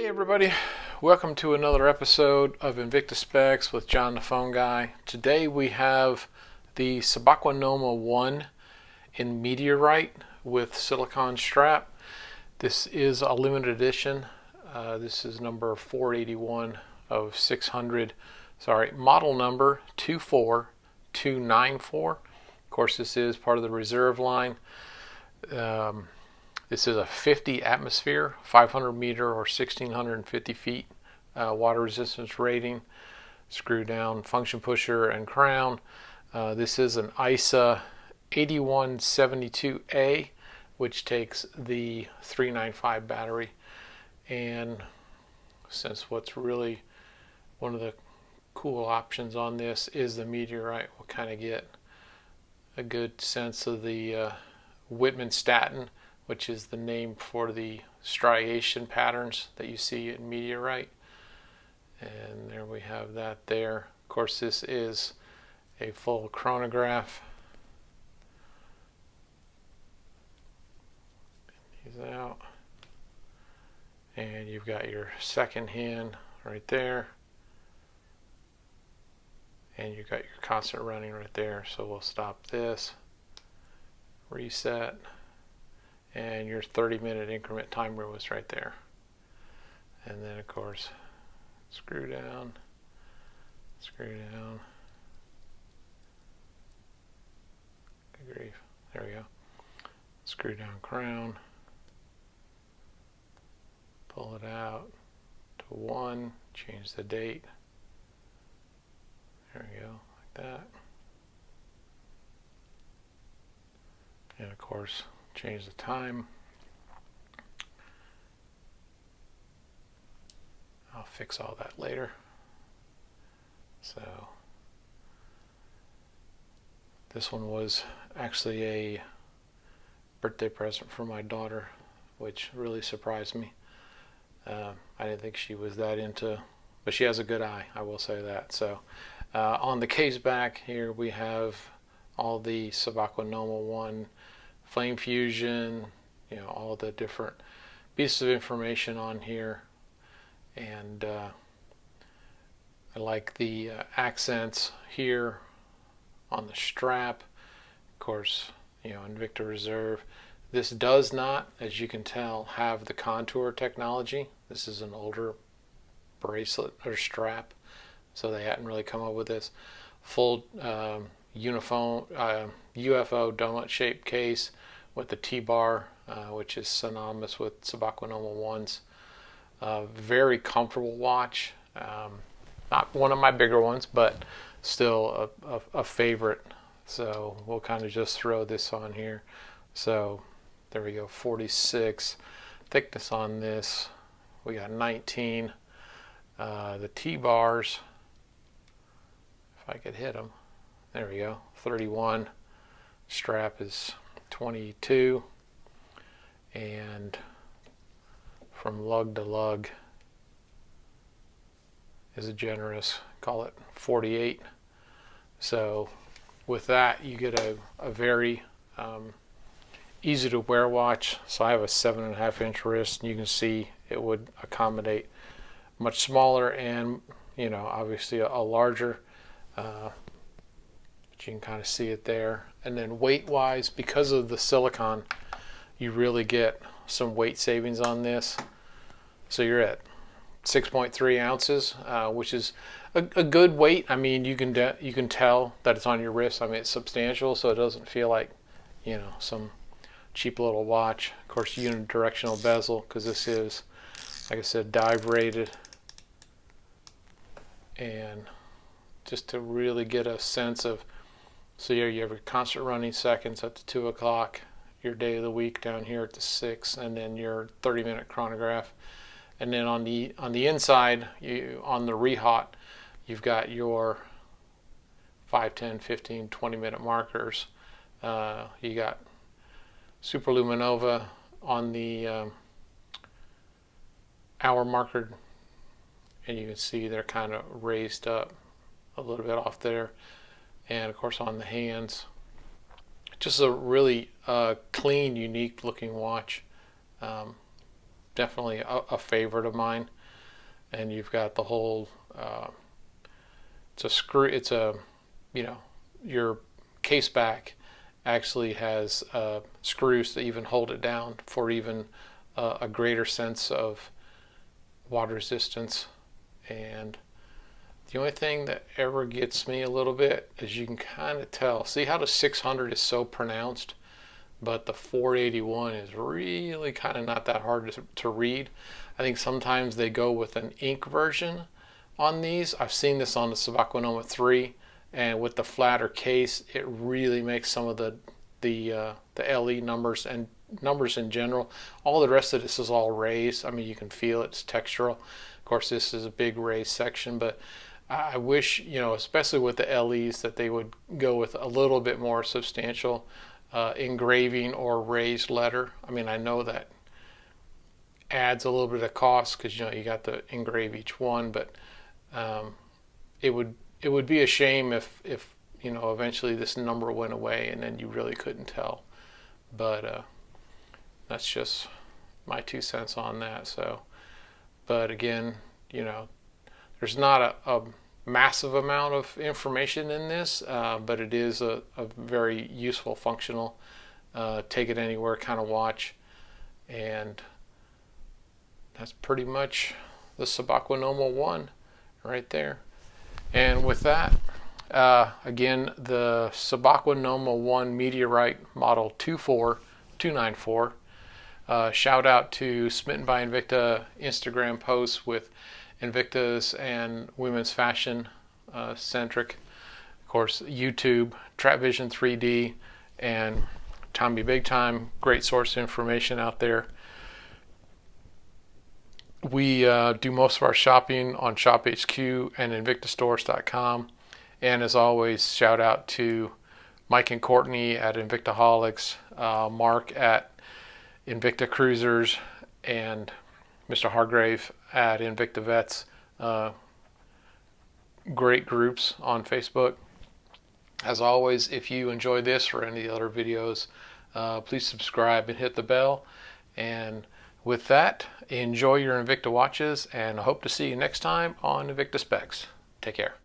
Hey everybody, welcome to another episode of Invicta Specs with John the Phone Guy. Today we have the Subaqua NOMA I in meteorite with silicone strap. This is a limited edition. This is number 481 of 600. Sorry, model number 24294. Of course, this is part of the reserve line. This is a 50 atmosphere, 500 meter or 1650 feet water resistance rating, screw down function pusher and crown. This is an ISA 8172A, which takes the 395 battery. And since what's really one of the cool options on this is the meteorite, we'll kind of get a good sense of the Whitman statin, which is the name for the striation patterns that you see in meteorite. And there we have that there. Of course, this is a full chronograph. These out. And you've got your second hand right there. And you've got your constant running right there. So we'll stop this, reset, and your 30-minute increment timer was right there. And then of course, screw down, good grief, there we go. Screw down crown, pull it out to 1, change the date, there we go, like that. And of course, change the time. I'll fix all that later. So this one was actually a birthday present for my daughter, which really surprised me. I didn't think she was that into, but she has a good eye, I will say that. So on the case back here we have all the Subaqua NOMA I flame fusion, all the different pieces of information on here. And I like the accents here on the strap. Of course, Invicta Reserve. This does not, as you can tell, have the contour technology. This is an older bracelet or strap, so they hadn't really come up with this full UFO donut shaped case with the T-bar, which is synonymous with Subaqua NOMA I's. Very comfortable watch. Not one of my bigger ones, but still a favorite. So we'll kind of just throw this on here. So there we go, 46 thickness on this. We got 19. The T-bars, if I could hit them, there we go, 31. Strap is 22, and from lug to lug is a generous, call it 48. So with that you get a very easy to wear watch. So I have a 7.5 inch wrist, and you can see it would accommodate much smaller and obviously a larger, but you can kind of see it there. And then weight wise, because of the silicone, you really get some weight savings on this. So you're at 6.3 ounces, which is a good weight. I mean, you can tell that it's on your wrist. I mean, it's substantial, so it doesn't feel like some cheap little watch. Of course, unidirectional bezel, because this is, like I said, dive rated. And just to really get a sense of, so you have your constant running seconds at the 2 o'clock, your day of the week down here at the 6, and then your 30-minute chronograph. And then on the inside, on the rehot, you've got your 5, 10, 15, 20-minute markers. You got superluminova on the hour marker, and you can see they're kind of raised up a little bit off there. And of course on the hands, just a really clean, unique looking watch. Definitely a favorite of mine. and you've got the whole it's a screw, it's a, you know, your case back actually has screws to even hold it down for even a greater sense of water resistance. And the only thing that ever gets me a little bit is you can kind of tell, see how the 600 is so pronounced, but the 481 is really kind of not that hard to read. I think sometimes they go with an ink version on these. I've seen this on the Subaqua NOMA 3, and with the flatter case, it really makes some of the LE numbers and numbers in general. All the rest of this is all raised. I mean, you can feel it's textural. Of course, this is a big raised section, but I wish, you know, especially with the LEs, that they would go with a little bit more substantial engraving or raised letter. I mean, I know that adds a little bit of cost because, you know, you got to engrave each one, but it would be a shame if you know, eventually this number went away and then you really couldn't tell. But that's just my 2 cents on that. So, but again, you know, there's not a massive amount of information in this, but it is a very useful, functional, take it anywhere kind of watch. And that's pretty much the Subaqua NOMA 1 right there. And with that, again, the Subaqua NOMA 1 Meteorite Model 24294. Shout out to Smitten by Invicta Instagram posts with Invictas and women's fashion centric. Of course, YouTube, Trap Vision 3D, and Tommy Big Time. Great source of information out there. We do most of our shopping on ShopHQ and InvictaStores.com. And as always, shout out to Mike and Courtney at Invictaholics, Mark at Invictacruisers, and Mr. Hargrave at InvictaVets. Great groups on Facebook. As always, if you enjoy this or any other videos, please subscribe and hit the bell. And with that, enjoy your Invicta watches, and I hope to see you next time on Invicta Specs. Take care.